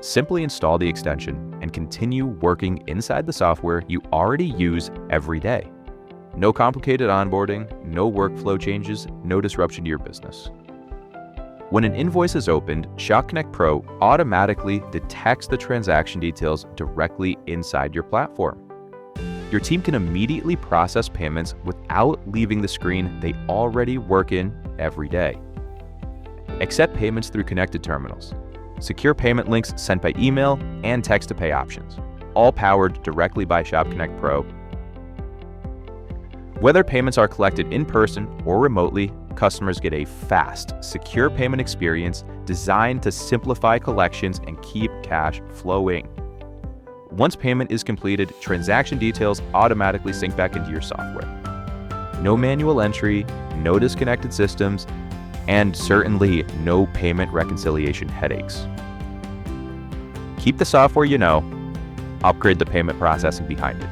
Simply install the extension and continue working inside the software you already use every day. No complicated onboarding, no workflow changes, no disruption to your business. When an invoice is opened, ShopConnect Pro automatically detects the transaction details directly inside your platform. Your team can immediately process payments without leaving the screen they already work in every day. Accept payments through connected terminals. Secure payment links sent by email and text-to-pay options, all powered directly by ShopConnect Pro. Whether payments are collected in person or remotely, customers get a fast, secure payment experience designed to simplify collections and keep cash flowing. Once payment is completed, transaction details automatically sync back into your software. No manual entry, no disconnected systems, and certainly no payment reconciliation headaches. Keep the software you know, upgrade the payment processing behind it.